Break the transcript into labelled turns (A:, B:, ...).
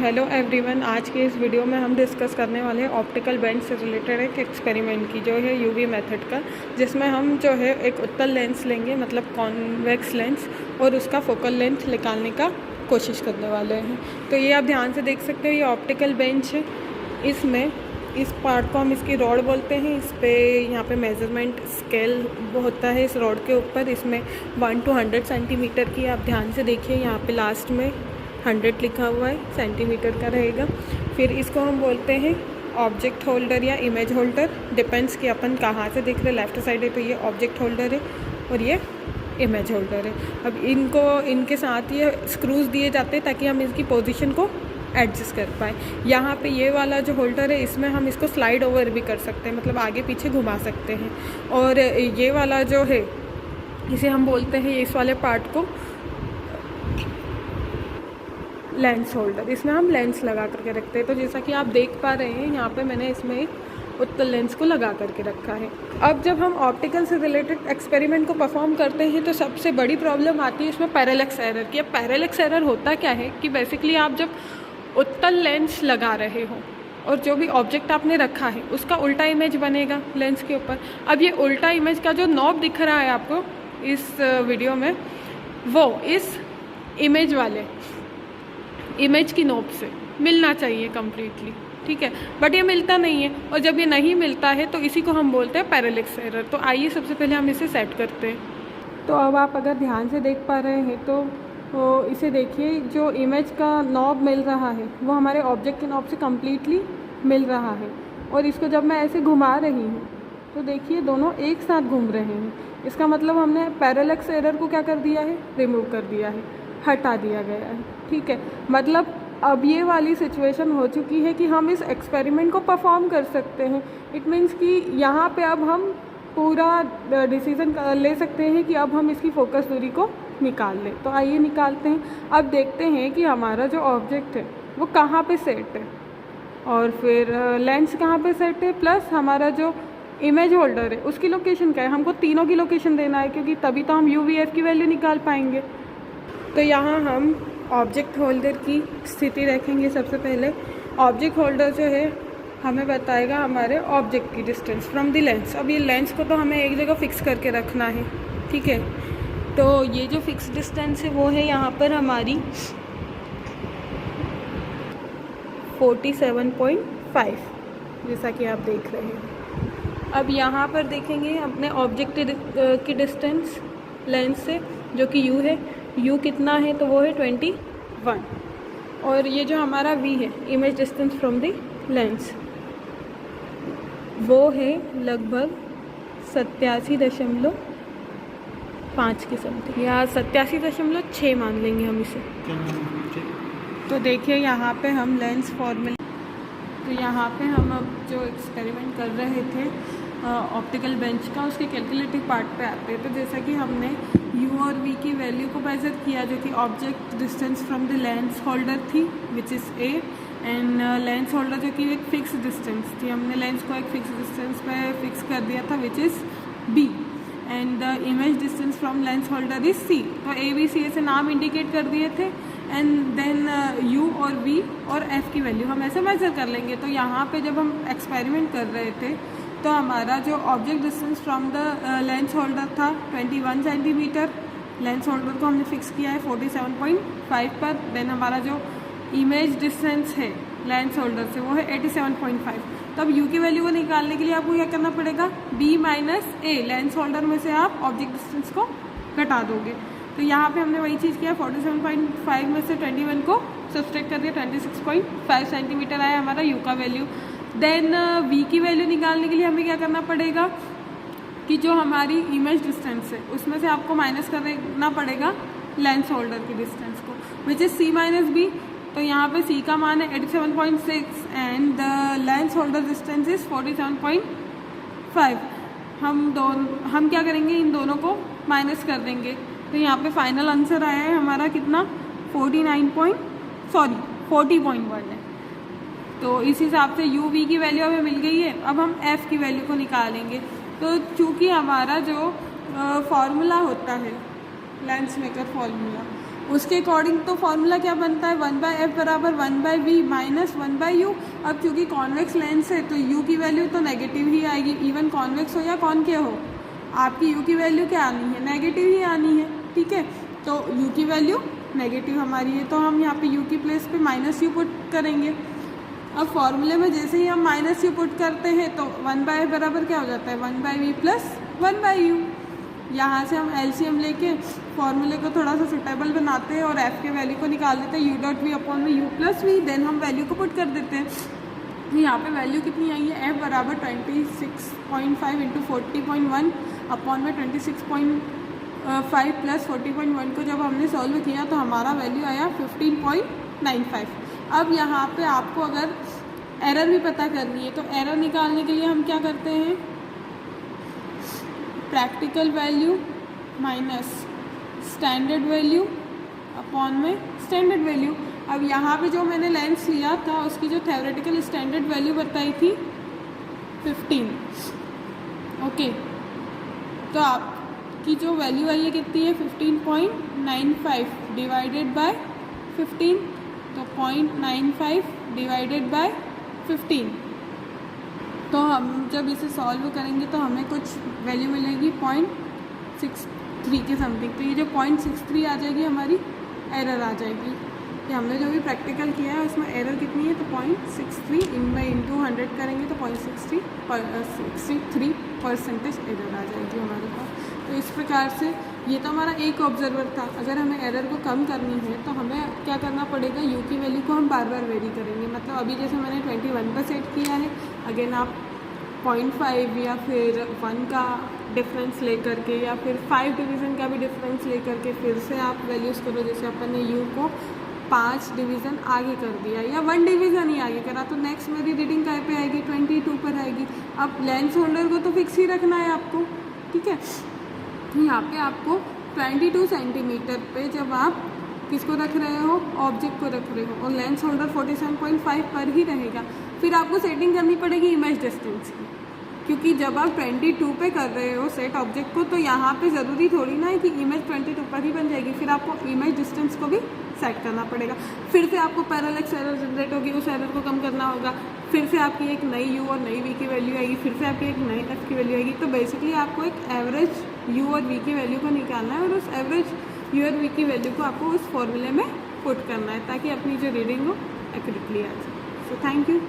A: Hello everyone, आज के इस वीडियो में हम डिस्कस करने वाले हैं ऑप्टिकल बेंच से रिलेटेड एक एक्सपेरिमेंट की, जो है यूवी मेथड का, जिसमें हम जो है एक उत्तल लेंस लेंगे, मतलब कॉन्वेक्स लेंस, और उसका फोकल लेंथ निकालने का कोशिश करने वाले हैं। तो ये आप ध्यान से देख सकते हो, ये ऑप्टिकल बेंच है। इसमें इस पार्ट को हम इसकी रॉड बोलते हैं। इस पे यहाँ पे मेजरमेंट स्केल होता है इस रॉड के ऊपर। इसमें 1 to 100 सेंटीमीटर की, आप ध्यान से देखिए, यहाँ पे लास्ट में 100 लिखा हुआ है, सेंटीमीटर का रहेगा। फिर इसको हम बोलते हैं ऑब्जेक्ट होल्डर या इमेज होल्डर, डिपेंड्स कि अपन कहाँ से देख रहे हैं। लेफ़्ट साइड है तो ये ऑब्जेक्ट होल्डर है और ये इमेज होल्डर है। अब इनके साथ ये स्क्रूज दिए जाते हैं ताकि हम इसकी पोजीशन को एडजस्ट कर पाए। यहाँ पे ये वाला जो होल्डर है, इसमें हम इसको स्लाइड ओवर भी कर सकते हैं, मतलब आगे पीछे घुमा सकते हैं। और ये वाला जो है, इसे हम बोलते हैं, इस वाले पार्ट को लेंस होल्डर। इसमें हम लेंस लगा करके रखते हैं। तो जैसा कि आप देख पा रहे हैं, यहाँ पे मैंने इसमें एक उत्तल लेंस को लगा करके रखा है। अब जब हम ऑप्टिकल से रिलेटेड एक्सपेरिमेंट को परफॉर्म करते हैं तो सबसे बड़ी प्रॉब्लम आती है इसमें पैरेलैक्स एरर की। अब पैरेलैक्स एरर होता क्या है कि बेसिकली आप जब उत्तल लेंस लगा रहे हो और जो भी ऑब्जेक्ट आपने रखा है उसका उल्टा इमेज बनेगा लेंस के ऊपर। अब ये उल्टा इमेज का जो नॉब दिख रहा है आपको इस वीडियो में, वो इस इमेज वाले इमेज की नोब से मिलना चाहिए कम्प्लीटली, ठीक है, बट ये मिलता नहीं है। और जब ये नहीं मिलता है तो इसी को हम बोलते हैं पैरेलैक्स एरर। तो आइए सबसे पहले हम इसे सेट करते हैं। तो अब आप अगर ध्यान से देख पा रहे हैं तो इसे देखिए, जो इमेज का नॉब मिल रहा है वो हमारे ऑब्जेक्ट के नॉब से कम्प्लीटली मिल रहा है। और इसको जब मैं ऐसे घुमा रही हूँ तो देखिए दोनों एक साथ घूम रहे हैं। इसका मतलब हमने पैरेलैक्स एरर को क्या कर दिया है, रिमूव कर दिया है, हटा दिया गया है, ठीक है। मतलब अब ये वाली सिचुएशन हो चुकी है कि हम इस एक्सपेरिमेंट को परफॉर्म कर सकते हैं। इट मीन्स कि यहाँ पे अब हम पूरा डिसीजन ले सकते हैं कि अब हम इसकी फोकस दूरी को निकाल लें। तो आइए निकालते हैं। अब देखते हैं कि हमारा जो ऑब्जेक्ट है वो कहाँ पे सेट है, और फिर लेंस कहाँ पे सेट है, प्लस हमारा जो इमेज होल्डर है उसकी लोकेशन क्या है। हमको तीनों की लोकेशन देना है, क्योंकि तभी तो हम UVF की वैल्यू निकाल पाएंगे। तो यहाँ हम ऑब्जेक्ट होल्डर की स्थिति रखेंगे। सबसे पहले ऑब्जेक्ट होल्डर जो है हमें बताएगा हमारे ऑब्जेक्ट की डिस्टेंस फ्रॉम द लेंस। अब ये लेंस को तो हमें एक जगह फिक्स करके रखना है, ठीक है। तो ये जो फिक्स डिस्टेंस है वो है यहाँ पर हमारी 47.5, जैसा कि आप देख रहे हैं। अब यहाँ पर देखेंगे अपने ऑब्जेक्ट की डिस्टेंस लेंस से, जो कि U है। U कितना है, तो वो है 21। और ये जो हमारा V है, image distance from the lens, वो है लगभग 87.5 के समथिंग, या 87.6 मान लेंगे हम इसे। तो देखिए यहाँ पे हम लेंस फॉर्मूला, तो यहाँ पे हम अब जो एक्सपेरिमेंट कर रहे थे ऑप्टिकल बेंच का, उसके कैलकुलेटिव पार्ट पे आते हैं। तो जैसा कि हमने U और V की वैल्यू को मेजर किया, जो कि object distance from the lens holder थी, which is A, and lens holder जो कि एक फिक्स डिस्टेंस थी, हमने लेंस को एक फिक्स डिस्टेंस पे फिक्स कर दिया था, which is B, and the image distance from lens holder is C। तो A B C ऐसे नाम इंडिकेट कर दिए थे, एंड देन U और V और F की वैल्यू हम ऐसे मेजर कर लेंगे। तो यहाँ पे जब हम एक्सपेरिमेंट कर रहे थे तो हमारा जो object distance from the lens holder था 21 सेंटीमीटर, लेंस होल्डर को हमने फिक्स किया है 47.5 पर। देन हमारा जो इमेज डिस्टेंस है लेंस होल्डर से वो है 87.5। तो अब U की वैल्यू को निकालने के लिए आपको क्या करना पड़ेगा, B minus A, lens holder में से आप ऑब्जेक्ट डिस्टेंस को घटा दोगे। तो यहाँ पे हमने वही चीज़ किया, 47.5 में से 21 को सब्सट्रैक्ट कर दिया, 26.5 सेंटीमीटर आया हमारा U का वैल्यू। देन V की वैल्यू निकालने के लिए हमें क्या करना पड़ेगा कि जो हमारी इमेज डिस्टेंस है उसमें से आपको माइनस करना पड़ेगा लेंस होल्डर की डिस्टेंस को, which is C minus B। तो यहाँ पे C का मान है 87.6 and the lens holder distance is 47.5। हम क्या करेंगे, इन दोनों को माइनस कर देंगे। तो यहाँ पे फाइनल आंसर आया है हमारा कितना, 40.1 है। तो इस हिसाब से U V की वैल्यू हमें मिल गई है। अब हम F की वैल्यू को निकालेंगे। तो चूँकि हमारा जो फॉर्मूला होता है लेंस मेकर फॉर्मूला, उसके अकॉर्डिंग तो फॉर्मूला क्या बनता है, 1/f बराबर 1/v माइनस 1/u। अब क्योंकि कॉन्वेक्स लेंस है तो u की वैल्यू तो नेगेटिव ही आएगी, इवन कॉन्वेक्स हो या कॉनकेव हो, आपकी u की वैल्यू क्या आनी है, नेगेटिव ही आनी है, ठीक है। तो u की वैल्यू नेगेटिव हमारी है, तो हम यहाँ पे u की प्लेस पे माइनस u पुट करेंगे। अब फॉर्मूले में जैसे ही हम माइनस u पुट करते हैं तो 1/f बराबर क्या हो जाता है, 1/v प्लस 1/u। यहाँ से हम एलसीएम लेके फॉर्मूले को थोड़ा सा सुटेबल बनाते हैं और f के वैल्यू को निकाल देते हैं, u डॉट वी अपॉन में u प्लस वी, देन हम वैल्यू को पुट कर देते हैं। तो यहाँ पे वैल्यू कितनी आई है, f बराबर 26.5 इंटू 40.1 अपॉन में 26.5 प्लस 40.1 को जब हमने सॉल्व किया तो हमारा वैल्यू आया 15.95। अब यहाँ पे आपको अगर एरर भी पता करनी है तो एरर निकालने के लिए हम क्या करते हैं, practical value minus standard value upon में स्टैंडर्ड वैल्यू। अब यहाँ पे जो मैंने लेंस लिया था उसकी जो थ्योरेटिकल स्टैंडर्ड वैल्यू बताई थी 15, ओके। तो आपकी जो वैल्यू आई है कितनी है, 15.95 डिवाइडेड बाय 15, तो 0.95 डिवाइडेड बाय 15। तो हम जब इसे सॉल्व करेंगे तो हमें कुछ वैल्यू मिलेगी 0.63 के समथिंग। तो ये जो 0.63 आ जाएगी हमारी एरर आ जाएगी। कि हमने जो भी प्रैक्टिकल किया है उसमें एरर कितनी है, तो 0.63 इंटू 100 करेंगे तो 0.63% एरर आ जाएगी हमारे पास। तो इस प्रकार से ये तो हमारा एक ऑब्जर्वर था। अगर हमें एरर को कम करनी है तो हमें क्या करना पड़ेगा, यू की वैल्यू को हम बार बार वेरी करेंगे। मतलब अभी जैसे मैंने 21 पर सेट किया है, अगेन आप 0.5 या फिर 1 का डिफरेंस लेकर के या फिर 5 डिवीज़न का भी डिफरेंस लेकर के फिर से आप वैल्यूज़ करो। जैसे अपन ने यू को 5 डिवीज़न आगे कर दिया या 1 डिवीज़न ही आगे करा तो नेक्स्ट मेरी रीडिंग काय पे आएगी, 22 पर आएगी। अब लेंस होल्डर को तो फिक्स ही रखना है आपको, ठीक है। यहाँ पे आपको 22 सेंटीमीटर पे जब आप किसको रख रहे हो, ऑब्जेक्ट को रख रहे हो, और लेंस होल्डर 47.5 पर ही रहेगा। फिर आपको सेटिंग करनी पड़ेगी इमेज डिस्टेंस की, क्योंकि जब आप 22 पे कर रहे हो सेट ऑब्जेक्ट को तो यहाँ पे ज़रूरी थोड़ी ना है कि इमेज 22 पर ही बन जाएगी। फिर आपको इमेज डिस्टेंस को भी सेट करना पड़ेगा। फिर से आपको पैरेलक्स एरर जनरेट होगी, उस एरर को कम करना होगा। फिर से आपकी एक नई यू और नई वी की वैल्यू आएगी, फिर से आपकी एक नई एफ की वैल्यू आएगी। तो बेसिकली आपको एक एवरेज यू और वी की वैल्यू को निकालना है और उस एवरेज यू और वी की वैल्यू को आपको उस फॉर्मूले में पुट करना है ताकि अपनी जो रीडिंग हो एक्यूरेटली आ जाए। So thank you.